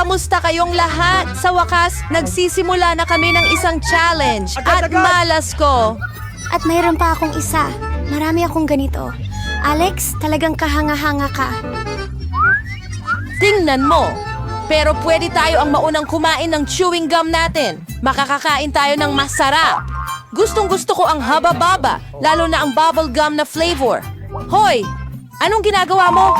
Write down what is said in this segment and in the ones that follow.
Kamusta kayong lahat? Sa wakas, nagsisimula na kami ng isang challenge. At malas ko. At mayroon pa akong isa. Marami akong ganito. Alex, talagang kahanga-hanga ka. Tingnan mo. Pero pwede tayo ang maunang kumain ng chewing gum natin. Makakakain tayo ng masarap. Gustong-gusto ko ang haba-baba, lalo na ang bubble gum na flavor. Hoy! Anong ginagawa mo?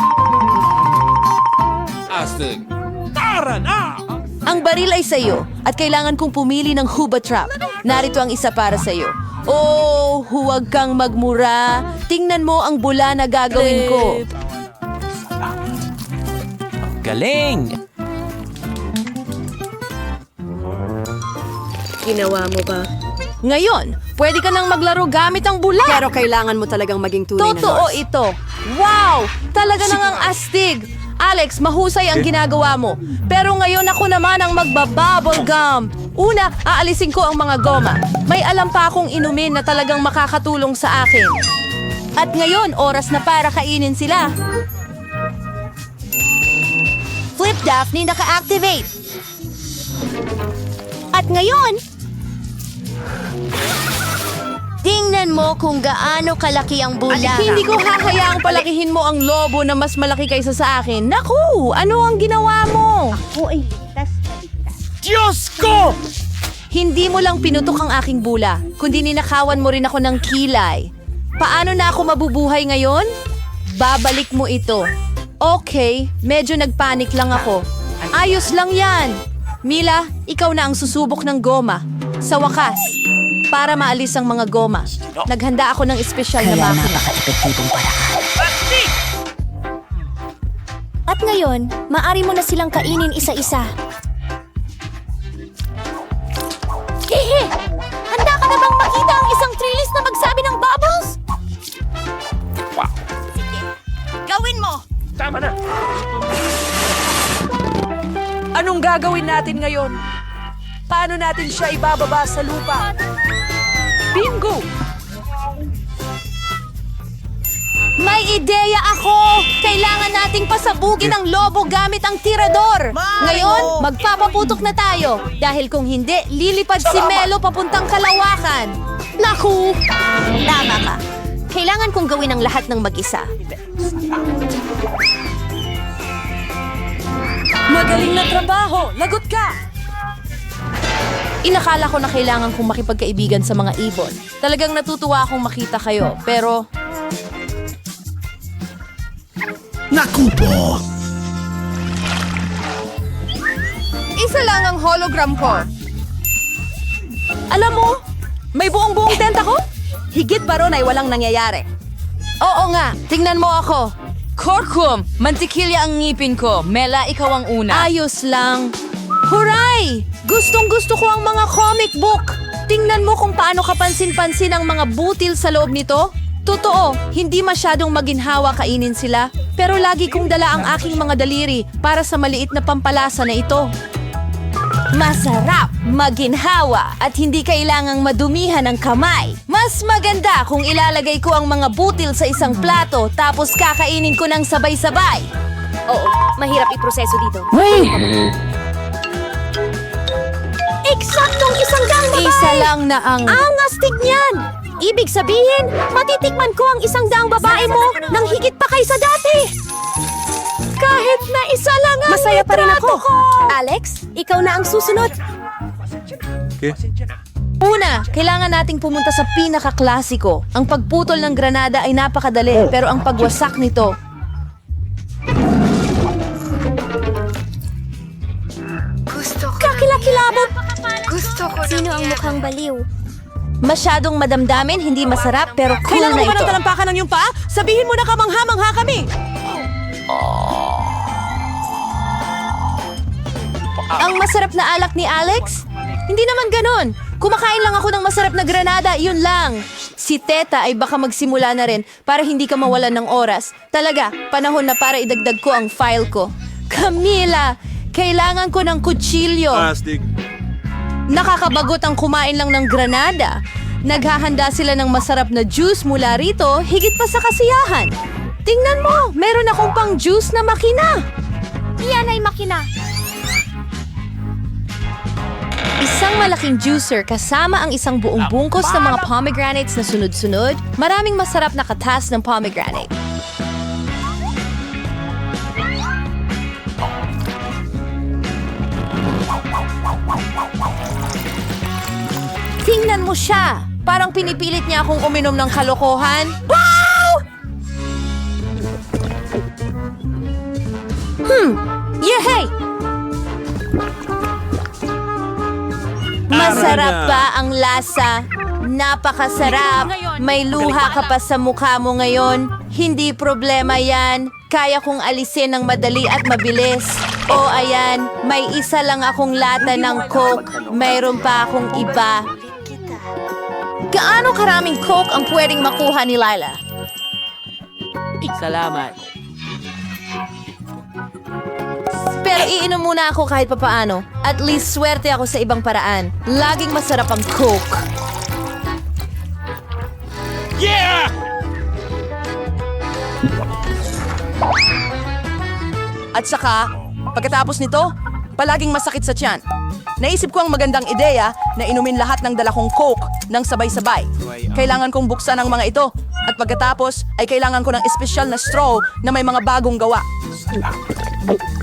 Astig. Tara na! Ang baril ay sa'yo at kailangan kong pumili ng Huba Trap. Narito ang isa para sa'yo. Oh, huwag kang magmura. Tingnan mo ang bula na gagawin ko. Galing! Ginawa mo ba? Ngayon, pwede ka nang maglaro gamit ang bula. Pero kailangan mo talagang maging tunay na Totoo nurse. ito. Wow! Talaga nang ang astig. Alex, mahusay ang ginagawa mo. Pero ngayon ako naman ang magbabubble gum. Una, aalisin ko ang mga goma. May alam pa akong inumin na talagang makakatulong sa akin. At ngayon, oras na para kainin sila. Flip Daphne naka-activate. At ngayon, tingnan mo kung gaano kalaki ang bula. Hindi ko hahayaang palakihin mo ang lobo na mas malaki kaysa sa akin. Naku, ano ang ginawa mo? Diyos ko! Hindi mo lang pinutok ang aking bula, kundi ninakawan mo rin ako ng kilay. Paano na ako mabubuhay ngayon? Babalik mo ito. Okay, medyo nagpanik lang ako. Ayos lang yan. Mila, ikaw na ang susubok ng goma. Sa wakas, para maalis ang mga goma, naghanda ako ng espesyal na makina. At ngayon, maari mo na silang kainin isa-isa. Hehe! Handa ka na bang makita ang isang trillis na magsabi ng bubbles? Wow. Sige, gawin mo! Tama na! Anong gagawin natin ngayon? Paano natin siya ibababa sa lupa? Bingo! May ideya ako! Kailangan nating pasabugin ang lobo gamit ang tirador! Ngayon, magpapaputok na tayo. Dahil kung hindi, lilipad si Melo papuntang Kalawakan. Naku! Tama ka. Kailangan kong gawin ang lahat ng mag-isa. Magaling na trabaho! Lagot ka! Inakala ko na kailangan kong makipagkaibigan sa mga ibon. Talagang natutuwa akong makita kayo, pero Naku po! isa lang ang hologram ko. Alam mo, may buong-buong tent ako? Higit pa ron ay walang nangyayari. Oo nga, tingnan mo ako. Korkum, mantikilya ang ngipin ko. Mela, ikaw ang una. Ayos lang. Huray! Gustong-gusto ko ang mga comic book. Tingnan mo kung paano kapansin-pansin ang mga butil sa loob nito. Totoo, hindi masyadong maginhawa kainin sila. Pero lagi kong dala ang aking mga daliri para sa maliit na pampalasa na ito. Masarap, maginhawa, at hindi kailangang madumihan ang kamay. Mas maganda kung ilalagay ko ang mga butil sa isang plato tapos kakainin ko ng sabay-sabay. Oo, mahirap iproseso dito. Eksaktong isang daang babae! Isa lang na ang... Ang astig niyan! Ibig sabihin, matitikman ko ang isang daang babae mo nang higit pa kaysa dati! Kahit na isa lang ang Masaya pa rin litrato ako. ko! Alex, ikaw na ang susunod. Una, kailangan nating pumunta sa pinaka-klasiko. Ang pagputol ng granada ay napakadali, pero ang pagwasak nito... Kakilakilabot! Sino ang mukhang baliw? Masyadong madamdamin, hindi masarap, pero cool Kailangan na mo ba ng ito. talampakan ng iyong paa? Sabihin mo na kamangha-mangha kami! Ang masarap na alak ni Alex? Hindi naman ganon. Kumakain lang ako ng masarap na granada, yun lang. Si Teta ay baka magsimula na rin para hindi ka mawalan ng oras. Talaga, panahon na para idagdag ko ang file ko. Camila, kailangan ko ng kutsilyo. Astig. Nakakabagot ang kumain lang ng granada. Naghahanda sila ng masarap na juice mula rito, higit pa sa kasiyahan. Tingnan mo, meron akong pang juice na makina. Iyan ay makina. Isang malaking juicer kasama ang isang buong bungkos ng mga pomegranates na sunod-sunod. Maraming masarap na katas ng pomegranate. Tingnan mo siya! Parang pinipilit niya akong uminom ng kalokohan. Wow! Yehey! Masarap ba ang lasa? Napakasarap. May luha ka pa sa mukha mo ngayon. Hindi problema yan. Kaya kong alisin ng madali at mabilis. O ayan, may isa lang akong lata ng Coke. Mayroon pa akong iba. Gaano karaming Coke ang pwedeng makuha ni Lila? Salamat. Pero iinom muna ako kahit papaano. At least swerte ako sa ibang paraan. Laging masarap ang Coke. Yeah! At saka, pagkatapos nito, palaging masakit sa tiyan. Naisip ko ang magandang ideya na inumin lahat ng dala kong Coke ng sabay-sabay. Kailangan kong buksan ang mga ito. At pagkatapos ay kailangan ko ng espesyal na straw na may mga bagong gawa.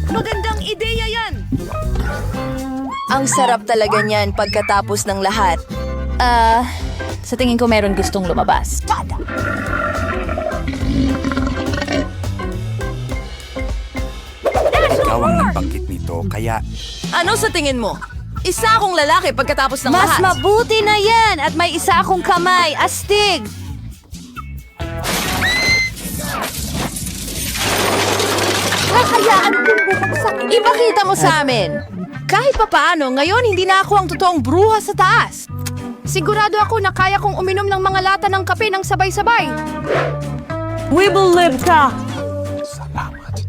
Magandang ideya yan! Ang sarap talaga niyan pagkatapos ng lahat. Sa tingin ko meron gustong lumabas. Ikaw ang nagbanggit nito, kaya Ano sa tingin mo? Isa akong lalaki pagkatapos ng Mas lahat. mabuti na yan at may isa akong kamay. Astig! Kakayaan kong bubuksan. Ipakita mo sa amin. Kahit papaano, ngayon hindi na ako ang totoong bruha sa taas. Sigurado ako na kaya kong uminom ng mga lata ng kape ng sabay-sabay. We will live ka! salamat.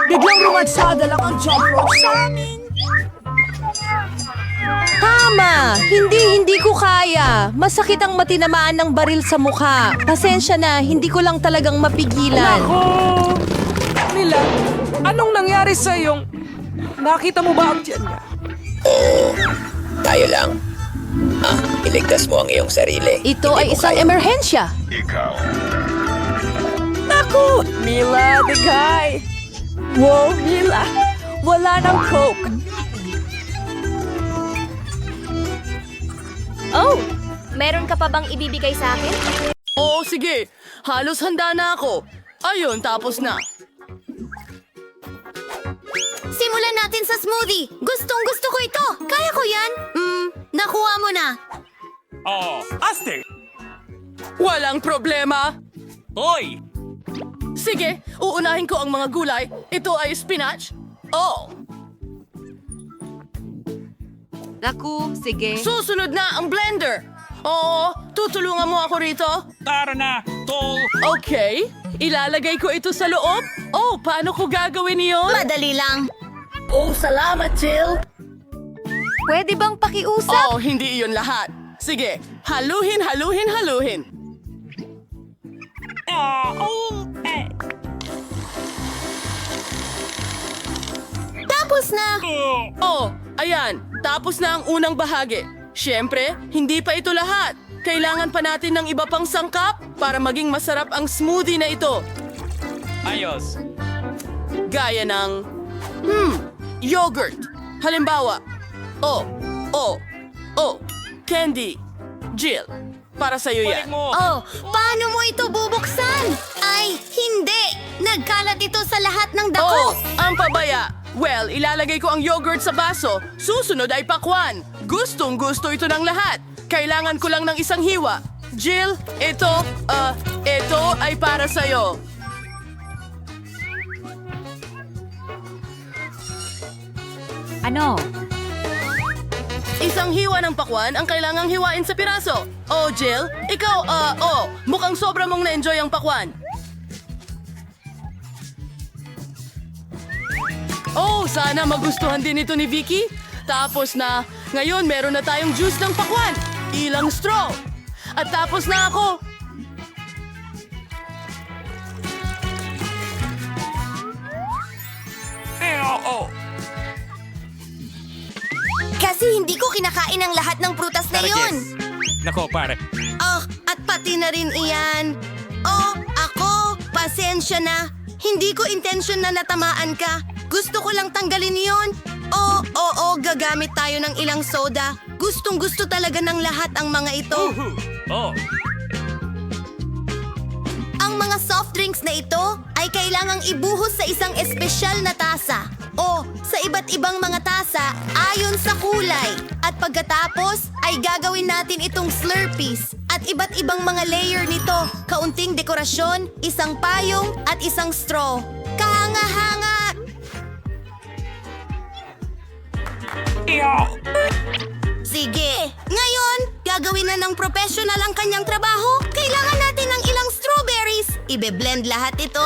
Biglang rumadsada lang ang jump rope sa amin. Tama! Hindi ko kaya. Masakit ang matinamaan ng baril sa mukha. Pasensya na, hindi ko lang talagang mapigilan. Oh, Mila, anong nangyari sa iyong... Nakita mo ba ang tiyan niya? Tayo lang. Iligtas mo ang iyong sarili. Ito Hindi ay mo isang kaya. emerhensya. Naku! Mila, the guy! Wow, Mila! Wala ng Coke! Oh, meron ka pa bang ibibigay sa akin? Oo, sige. Halos handa na ako. Ayun, tapos na. Simulan natin sa smoothie. Gustong gusto ko ito. Kaya ko yan. Nakuha mo na. Oh, Aste! Walang problema. Hoy! Sige, uunahin ko ang mga gulay. Ito ay spinach. Oh, Naku, sige. susunod na ang blender. Oo, tutulungan mo ako rito. Tara na, tol! Okay, ilalagay ko ito sa loob. Oh, paano ko gagawin iyon? Madali lang. Oh, salamat, Jill. Pwede bang pakiusap? Oh, hindi iyon lahat. Sige, haluhin. Tapos na. Oh, ayan. Tapos na ang unang bahagi. Siyempre, hindi pa ito lahat. Kailangan pa natin ng iba pang sangkap para maging masarap ang smoothie na ito. Ayos! Gaya ng... yogurt. Halimbawa, candy. Jill, para sa'yo yan. Oh, paano mo ito bubuksan? Ay, hindi. Nagkalat ito sa lahat ng Oh, dako. ang pabaya. Well, ilalagay ko ang yogurt sa baso. Susunod ay pakwan. Gustong-gusto ito ng lahat. Kailangan ko lang ng isang hiwa. Jill, ito ay para sa'yo. Ano? Isang hiwa ng pakwan ang kailangang hiwain sa piraso. Oh, Jill, ikaw, mukhang sobra mong na-enjoy ang pakwan. Oh, sana magustuhan din ito ni Vicky. Tapos na, ngayon meron na tayong juice ng pakwan. Ilang straw. At tapos na ako. kinakain ang lahat ng prutas na yun. Nako, pare. Oh, at pati na rin iyan. Oh, ako, pasensya na. Hindi ko intensyon na natamaan ka. Gusto ko lang tanggalin yon. Oo, gagamit tayo ng ilang soda. Gustong-gusto talaga ng lahat ang mga ito. Oh, Ang mga soft drinks na ito ay kailangang ibuhos sa isang espesyal na tasa o sa iba't ibang mga tasa ayon sa kulay. At pagkatapos ay gagawin natin itong Slurpees at iba't ibang mga layer nito, kaunting dekorasyon, isang payong at isang straw. Kahanga-hanga! Sige, ngayon, gagawin na ng professional ang kanyang trabaho. Kailangan natin ng ilang strawberries. Ibe-blend lahat ito.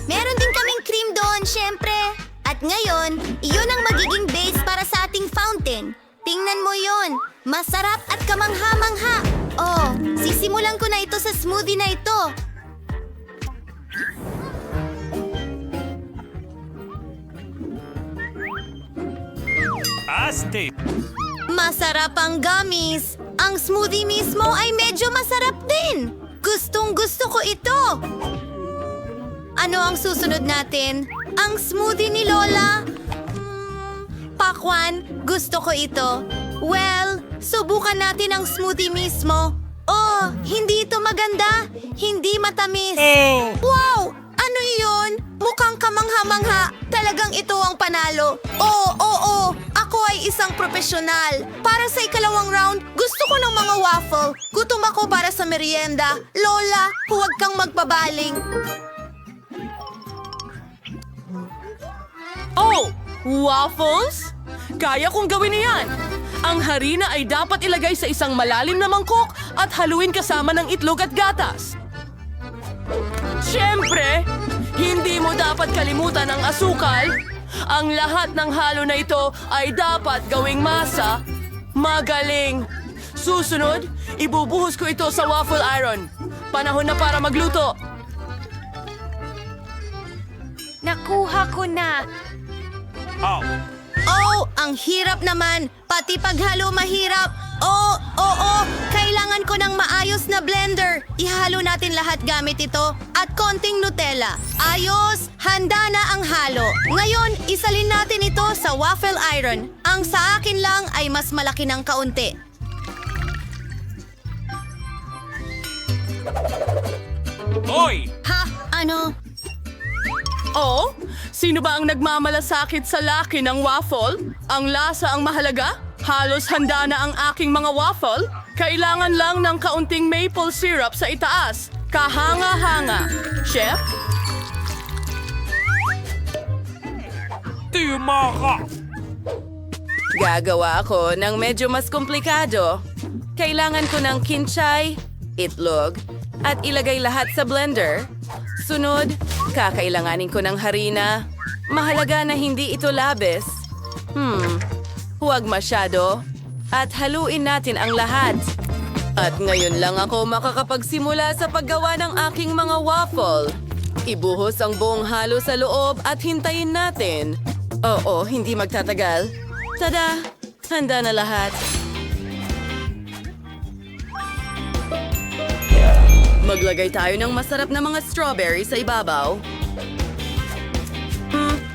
Meron din kaming cream doon, syempre. At ngayon, iyon ang magiging base para sa ating fountain. Tingnan mo yon, masarap at kamangha-mangha. Oh, sisimulan ko na ito sa smoothie na ito. Asti. Masarap ang gummies. Ang smoothie mismo ay medyo masarap din. Gustong-gusto ko ito. Ano ang susunod natin? Ang smoothie ni Lola? Pakwan, gusto ko ito. Well, subukan natin ang smoothie mismo. Oh, hindi ito maganda. Hindi matamis. Wow! Ano iyon? Mukhang kamangha-mangha. Talagang ito ang panalo. Oo. Ako ay isang profesional. Para sa ikalawang round, gusto ko ng mga waffle. Gutom ako para sa merienda. Lola, huwag kang magbabaling. Oh! Waffles? Kaya kong gawin niyan. Ang harina ay dapat ilagay sa isang malalim na mangkok at haluin kasama ng itlog at gatas. Siyempre, hindi mo dapat kalimutan ang asukal. Ang lahat ng halo na ito ay dapat gawing masa. Magaling! Susunod, ibubuhos ko ito sa waffle iron. Panahon na para magluto. Nakuha ko na. Oh, ang hirap naman. Pati paghalo mahirap. Oo. Kailangan ko ng maayos na blender. Ihalo natin lahat gamit ito. At konting Nutella. Ayos! Handa na ang halo. Ngayon, isalin natin ito sa waffle iron. Ang sa akin lang ay mas malaki ng kaunti. Hoy! Ha? Ano? Oh, sino ba ang nagmamalasakit sa laki ng waffle? Ang lasa ang mahalaga? Halos handa na ang aking mga waffle. Kailangan lang ng kaunting maple syrup sa itaas. Kahanga-hanga. Chef? Tama ka! Gagawa ako ng medyo mas komplikado. Kailangan ko ng kinchay, itlog, at ilagay lahat sa blender. Sunod, kakailanganin ko ng harina. Mahalaga na hindi ito labis. Huwag masyado. At haluin natin ang lahat. At ngayon lang ako makakapagsimula sa paggawa ng aking mga waffle. Ibuhos ang buong halo sa loob at hintayin natin. Oo, hindi magtatagal. Tada! Handa na lahat. Maglagay tayo ng masarap na mga strawberry sa ibabaw.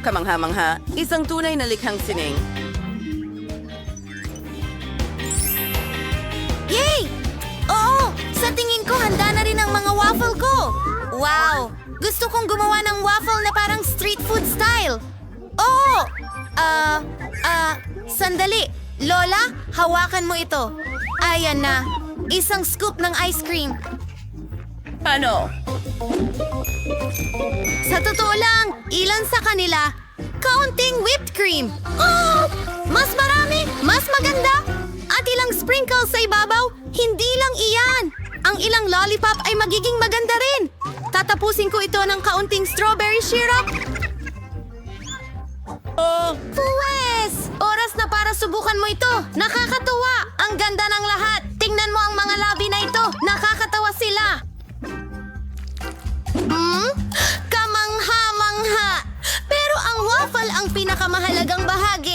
Kamangha-mangha. Isang tunay na likhang sining. Yay! Oo! Sa tingin ko, handa na rin ang mga waffle ko. Wow! Gusto kong gumawa ng waffle na parang street food style. Oo! Sandali. Lola, hawakan mo ito. Ayan na. Isang scoop ng ice cream. Ano? Sa totoo lang, ilan sa kanila, kaunting whipped cream. Oh! Mas marami, mas maganda. At ilang sprinkles sa ibabaw, hindi lang iyan. Ang ilang lollipop ay magiging maganda rin. Tatapusin ko ito ng kaunting strawberry syrup. Puwes! Oras na para subukan mo ito. Nakakatuwa. Ang ganda ng lahat. Tingnan mo ang mga labi na ito. Nakakatawa sila. Kamangha-mangha. Pero ang waffle ang pinakamahalagang bahagi.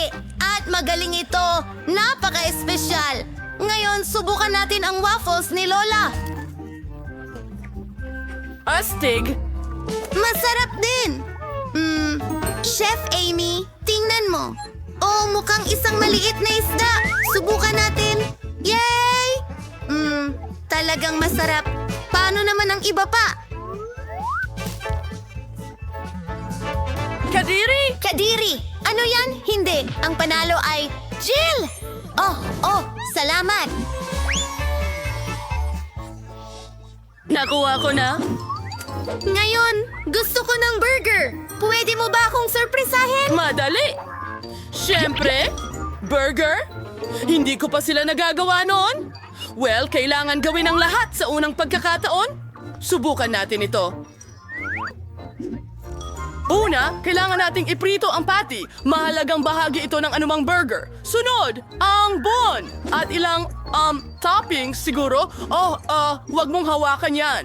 subukan natin ang waffles ni Lola. Astig! Masarap din! Chef Amy, tingnan mo. Oh, mukhang isang maliit na isda. Subukan natin. Yay! Talagang masarap. Paano naman ang iba pa? Kadiri! Ano yan? Hindi. Ang panalo ay Jill! Oh, salamat! Nakuha ko na. Ngayon, gusto ko ng burger. Pwede mo ba akong surprisahin? Madali! Siyempre, burger? Hindi ko pa sila nagagawa noon. Well, kailangan gawin ang lahat sa unang pagkakataon. Subukan natin ito. Una, kailangan nating iprito ang patty. Mahalagang bahagi ito ng anumang burger. Sunod, ang bun. At ilang, toppings siguro. Wag mong hawakan yan.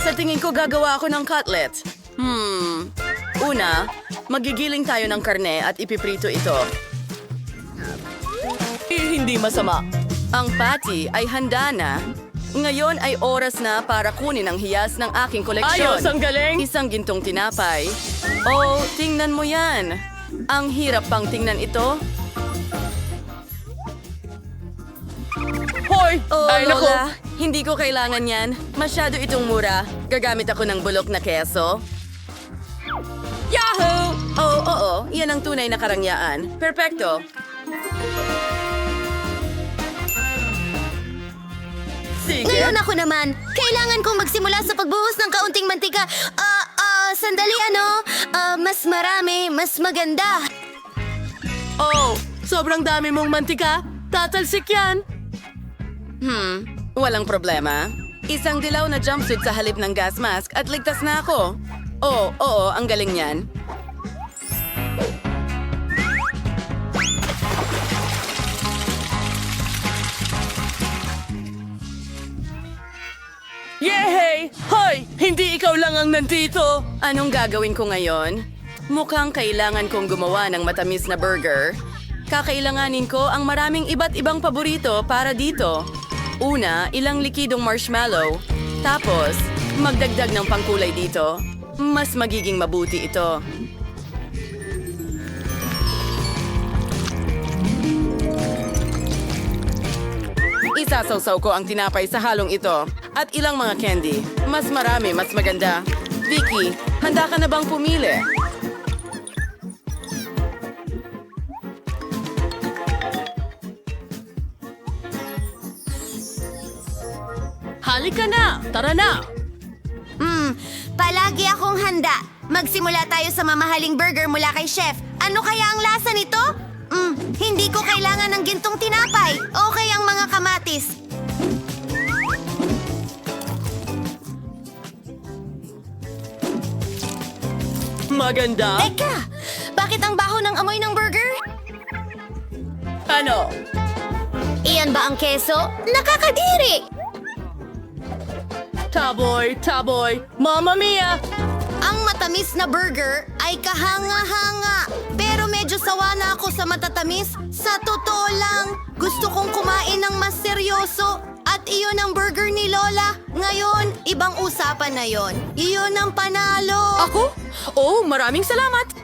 Sa tingin ko gagawa ako ng cutlet. Una, magigiling tayo ng karne at ipiprito ito. Hindi masama. Ang patty ay handa na. Ngayon ay oras na para kunin ang hiyas ng aking koleksyon. Ayos, ang galing! Isang gintong tinapay. Oh, tingnan mo yan. Ang hirap pang tingnan ito. Hoy! Ay, Lola, hindi ko kailangan yan. Masyado itong mura. Gagamit ako ng bulok na keso. Yahoo! Oo, yan ang tunay na karangyaan. Perpekto. Sige. Ngayon ako naman, kailangan kong magsimula sa pagbuhos ng kaunting mantika. Sandali mas marami, mas maganda. Oh, sobrang dami mong mantika. Tatalsik yan. Walang problema. Isang dilaw na jumpsuit sa halip ng gas mask at ligtas na ako. Oo, ang galing niyan. Yehey! Hoy! Hindi ikaw lang ang nandito! Anong gagawin ko ngayon? Mukhang kailangan kong gumawa ng matamis na burger. Kakailanganin ko ang maraming iba't ibang paborito para dito. Una, ilang likidong marshmallow. Tapos, magdagdag ng pangkulay dito. Mas magiging mabuti ito. Isasawsaw ko ang tinapay sa halong ito at ilang mga candy. Mas marami, mas maganda. Vicky, handa ka na bang pumili? Halika na! Tara na! Palagi akong handa. Magsimula tayo sa mamahaling burger mula kay Chef. Ano kaya ang lasa nito? Hindi ko kailangan ng gintong tinapay. Okay ang mga kamatis. Maganda? Teka! Bakit ang baho ng amoy ng burger? Ano? Iyan ba ang keso? Nakakadiri! Taboy! Mamma mia! Ang matamis na burger ay kahanga-hanga. Pero medyo sawa na ako sa matatamis. Sa totoo lang, gusto kong kumain ng mas seryoso. At iyon ang burger ni Lola. Ngayon, ibang usapan na yon. Iyon ang panalo. Ako? Oh, maraming salamat!